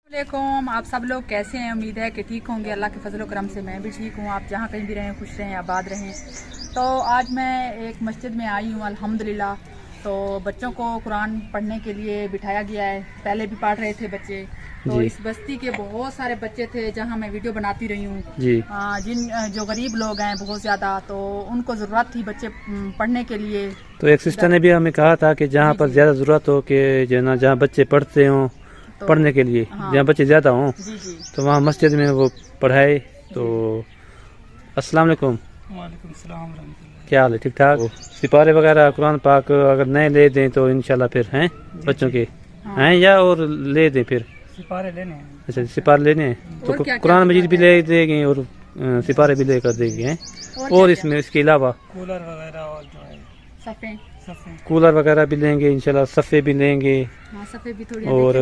वालेकुम, आप सब लोग कैसे हैं? उम्मीद है कि ठीक होंगे। अल्लाह के फजल करम से मैं भी ठीक हूँ। आप जहाँ कहीं भी रहें खुश रहें आबाद रहें। तो आज मैं एक मस्जिद में आई हूँ अल्हम्दुलिल्लाह। तो बच्चों को कुरान पढ़ने के लिए बिठाया गया है। पहले भी पढ़ रहे थे बच्चे। तो इस बस्ती के बहुत सारे बच्चे थे जहाँ मैं वीडियो बनाती रही हूँ। जो गरीब लोग हैं बहुत ज़्यादा, तो उनको ज़रूरत थी बच्चे पढ़ने के लिए। तो एक सिस्टर ने भी हमें कहा था कि जहाँ पर ज़्यादा ज़रूरत हो कि जो ना जहाँ बच्चे पढ़ते हों पढ़ने के लिए, जहाँ बच्चे ज़्यादा हों तो वहाँ मस्जिद में वो पढ़ाए। तो अस्सलाम वालेकुम। वालेकुम सलाम। क्या हाल है? ठीक ठाक? सिपारे वगैरह कुरान पाक अगर नए ले दें तो इंशाल्लाह फिर हैं बच्चों के हैं या और ले दें फिर? सिपारे लेने हैं। अच्छा, सिपारे लेने हैं तो कुरान मजीद भी ले देंगे और सिपारे भी लेकर देंगे हैं। और इसमें इसके अलावा कूलर वगैरह और जो है सफ़े कूलर वगैरह भी लेंगे इंशाल्लाह, सफ़े भी लेंगे। सफ़े भी थोड़ी। और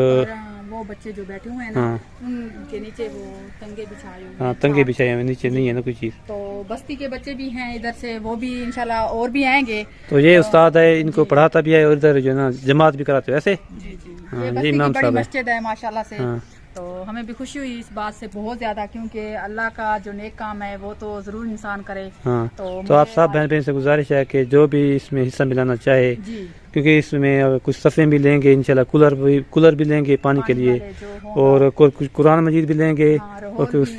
वो बच्चे जो बैठे हुए हैं ना, उनके नीचे वो तंगे बिछाए हुए हैं। हाँ, तंगे बिछाए हुए, नीचे नहीं है ना कोई चीज़। तो बस्ती के बच्चे भी हैं इधर से, वो भी इंशाल्लाह और भी आएंगे। तो ये उस्ताद है, इनको पढ़ाता भी है और इधर जो ना जमात भी कराते हो ऐसे। ये बस्ती की बड़ी मस्जिद है माशाल्लाह से। तो हमें भी खुशी हुई इस बात से बहुत ज्यादा, क्योंकि अल्लाह का जो नेक काम है वो तो जरूर इंसान करे। तो आप सब बहन बहन से गुजारिश है कि जो भी इसमें हिस्सा मिलाना चाहे, क्योंकि इसमें कुछ सफ़े भी लेंगे इंशाल्लाह, कूलर भी लेंगे पानी के लिए, और कुछ कुरान मजीद भी लेंगे और कुछ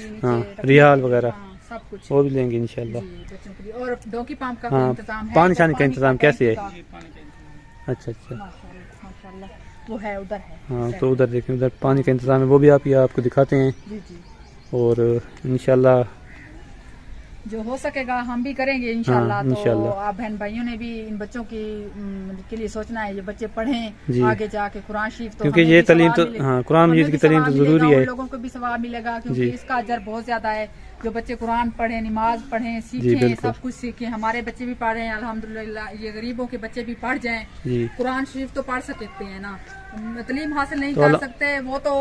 रियाल वगैरह सब कुछ वो भी लेंगे इंशाल्लाह। और डोंकी पंप का इंतजाम है, पानी शानी का इंतजाम कैसे है? अच्छा माशाल्लाह वो है उधर है। हाँ, तो उधर देखें, उधर पानी का इंतजाम है, वो भी आपको दिखाते हैं। और इंशाल्लाह जो हो सकेगा हम भी करेंगे इंशाल्लाह। तो आप बहन भाइयों ने भी इन बच्चों के लिए सोचना है, ये बच्चे पढ़ें आगे जाके कुरान शरीफ। तो क्योंकि ये तालीम तो कुरान मजीद की तालीम तो जरूरी है, लोगों को भी सवाब मिलेगा, क्योंकि इसका अजर बहुत ज्यादा है। जो बच्चे कुरान पढ़ें, नमाज पढ़ें, सीखें, सब कुछ सीखें। हमारे बच्चे भी पढ़ रहे हैं अल्हम्दुलिल्लाह। ये गरीबों के बच्चे भी पढ़ जाएं, कुरान शरीफ तो पढ़ सकते हैं ना। तालीम हासिल नहीं कर सकते वो तो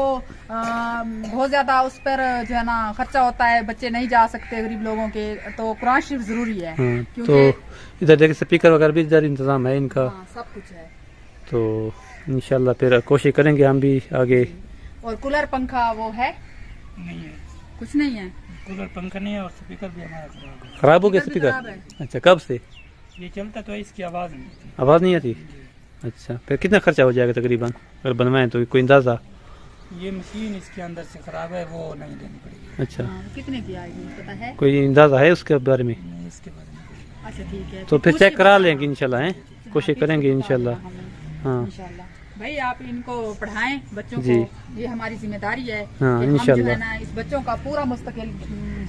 बहुत ज्यादा उस पर जो है ना खर्चा होता है, बच्चे नहीं जा सकते गरीब लोगों के। तो कुरान शरीफ जरूरी है। तो इधर देखिए स्पीकर वगैरह भी इधर इंतजाम है इनका। सब कुछ है। तो इंशाल्लाह फिर कोशिश करेंगे हम भी आगे। और कूलर पंखा वो है नहीं है, कुछ नहीं है। कूलर पंखा नहीं है और स्पीकर भी हमारा खराब हो गया स्पीकर। अच्छा, कब से ये चलता तो इसकी आवाज़ नहीं आती? अच्छा, फिर कितना खर्चा हो जाएगा तकरीबन अगर बनवाएं तो? कोई अंदाजा? ये मशीन इसके अंदर से खराब है, वो नहीं देनी पड़ेगी। अच्छा, कितने की आएगी पता है? कोई अंदाजा है उसके बारे में? इसके बारे में अच्छा ठीक है, तो फिर चेक करा लेंगे इंशाल्लाह, हैं कोशिश करेंगे इंशाल्लाह। हाँ भाई आप इनको पढ़ाएं बच्चों को, ये हमारी जिम्मेदारी है। इंशाल्लाह जो है ना इस बच्चों का पूरा मुस्तकिल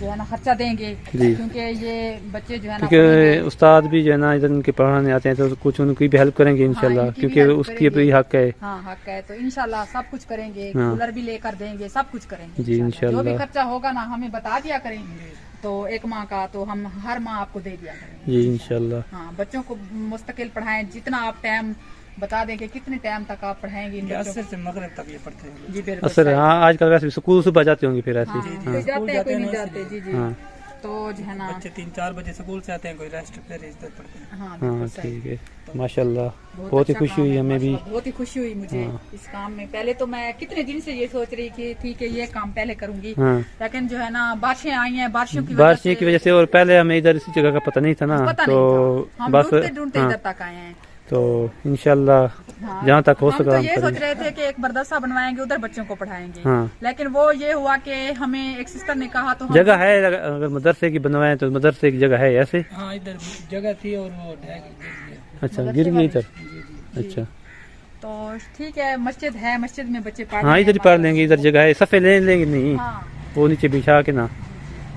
जो है ना खर्चा देंगे, क्योंकि ये बच्चे जो है ना, क्योंकि उस्ताद भी जो है ना इधर उनके पढ़ाने आते हैं तो कुछ उनकी भी हेल्प करेंगे इंशाल्लाह, क्योंकि उसकी भी हक है। हाँ हक है, तो इंशाल्लाह सब कुछ करेंगे। कूलर भी लेकर देंगे, सब कुछ करेंगे जी इंशाल्लाह। जो भी खर्चा होगा ना हमें बता दिया करेंगे, तो एक माह का तो हम हर माह आपको दे दिया करेंगे जी इंशाल्लाह। हाँ, बच्चों को मुस्तकिल पढ़ाएं, जितना आप टाइम बता दें कि कितने टाइम तक आप पढ़ाएंगे इन बच्चों से मगरिब तक ये पढ़ते हैं। जी बिल्कुल असर। हाँ, आजकल वैसे स्कूल सुबह जाते होंगे फिर ऐसे। जाते हैं, कोई नहीं जाते। जी तो जो है ना बच्चे 3-4 बजे स्कूल से आते हैं, कोई रेस्ट फिर इधर पढ़ते हैं। हाँ ठीक है, माशाल्लाह बहुत ही खुशी हुई हमें भी, बहुत ही खुशी हुई मुझे इस काम में। पहले तो मैं कितने दिन से ये सोच रही थी ठीक है ये काम पहले करूंगी, लेकिन जो है ना बारिशें आई हैं, बारिशों की वजह से, और पहले हमें इधर इसी जगह का पता नहीं था ना, तो बस ढूंढते इधर तक आए हैं। तो इंशाल्लाह जहाँ तक हो सका हम तो ये सोच रहे थे कि एक मदरसा बनवाएंगे, उधर बच्चों को पढ़ाएंगे। लेकिन वो ये हुआ कि हमें एक सिस्टर ने कहा तो जगह है, अगर मदरसे की बनवाएं तो मदरसे की जगह है ऐसे। हाँ, इधर जगह थी और वो अच्छा गिर गई इधर। अच्छा तो ठीक है, मस्जिद है, मस्जिद में बच्चे पढ़, हाँ इधर ही पढ़ लेंगे, इधर जगह है, सफ़े ले लेंगे नहीं वो नीचे बिछा के ना।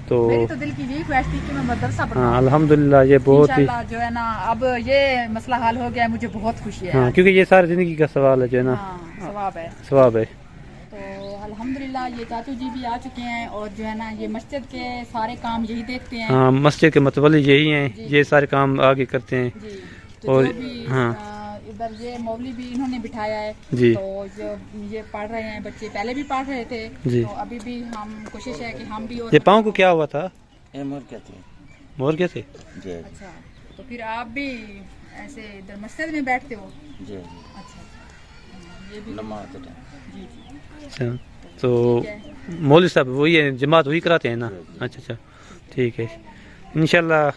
तो मेरी तो दिल की यही ख्वाहिश थी कि मैं मदरसा बनवाऊं। हाँ अल्हम्दुलिल्लाह, ये बहुत ही जो है ना अब ये मसला हल हो गया है, मुझे बहुत खुशी है। हाँ, क्योंकि ये सारी जिंदगी का सवाल है जो है ना, सवाब है। तो अल्हम्दुलिल्लाह ये चाचू जी भी आ चुके हैं, और जो है ना ये मस्जिद के सारे काम यही देखते हैं। हाँ, मस्जिद के मतवली यही हैं, ये सारे काम आगे करते हैं। तो और हाँ इधर ये मौलवी भी इन्होंने बिठाया है जी। तो जो ये पढ़ रहे हैं बच्चे, पहले भी पढ़ रहे थे जी। तो अभी भी हम कोशिश है कि हम भी। और ये पाँव को क्या हुआ था? मोर कहते हैं। मोर कैसे? अच्छा, तो फिर आप भी ऐसे इधर मस्जिद में बैठते हो? जी। अच्छा, ये भी नमाज जी जी। अच्छा, تو مولوی صاحب وہی ہے جماعت وہی کراتے ہیں نا اچھا اچھا ٹھیک ہے انشاءاللہ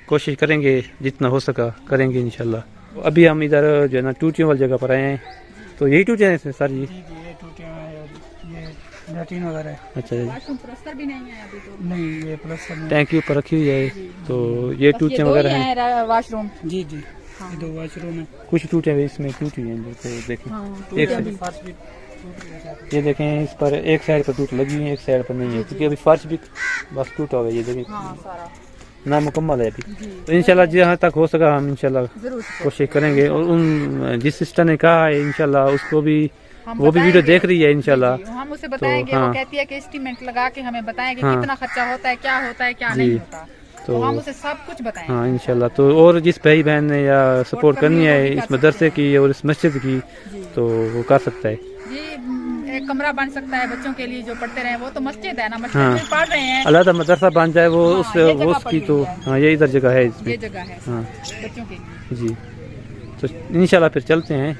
کوشش کریں گے جتنا ہو سکا کریں گے انشاءاللہ ابھی ہم ادھر جو ہے نا ٹوٹیوں والی جگہ پر آئے ہیں تو یہی ٹوٹے ہیں سر جی جی جی یہ ٹوٹے ہیں اور یہ لیٹرین وغیرہ ہے اچھا جی واش روم پلستر بھی نہیں ہے ابھی تو نہیں یہ پلستر نہیں ٹینکی اوپر رکھی ہوئی ہے تو یہ بس ٹوٹے دو وغیرہ ہی ہیں ہیں واش روم جی جی یہ 2 واش روم ہے کچھ ٹوٹے ہوئے اس میں ٹوٹی ہیں تو دیکھیں ہاں ایک ابھی فرش بھی ٹوٹ گیا ہے۔ یہ دیکھیں اس پر ایک سائڈ پر ٹوٹ لگی ہوئی ہے ایک سائڈ پر نہیں ہے کیونکہ ابھی فرش بھی بس ٹوٹا ہوا ہے یہ دیکھیں ہاں سارا نامکمل ہے ابھی جی تو انشاءاللہ جہاں تک ہو سکا ہم انشاءاللہ ضرور کوشش کریں گے اور ان جس سسٹر نے کہا ہے انشاءاللہ اس کو بھی ہم وہ بھی بتائیں ویڈیو گے۔ دیکھ رہی ہے انشاءاللہ جی، ہم اسے بتائیں گے وہ ہاں۔ کہتی ہے کہ اسٹیمیٹ لگا کے ہمیں بتائیں کہ ہاں۔ کتنا خرچہ ہوتا ہے کیا جی۔ نہیں ہوتا تو تو ہم اسے سب کچھ بتائیں گے ہاں انشاءاللہ تو اور جس بھائی بہن نے یا سپورٹ کرنی ہے اس مدرسے کی اور اس مسجد کی جی تو وہ کر سکتا ہے جی ایک کمرہ بن سکتا ہے بچوں کے لیے جو پڑھتے رہے وہ تو مسجد ہے نا مسجد ہاں۔ میں پڑھ رہے ہیں علیحدہ مدرسہ بن جائے وہ ہاں، اس یہ وہ جگہ اس کی پڑی تو ہوئی ہے۔ ہاں یہ ادھر جگہ ہے اس میں یہ جگہ ہے ہاں بچوں کے لیے جی تو انشاءاللہ پھر چلتے ہیں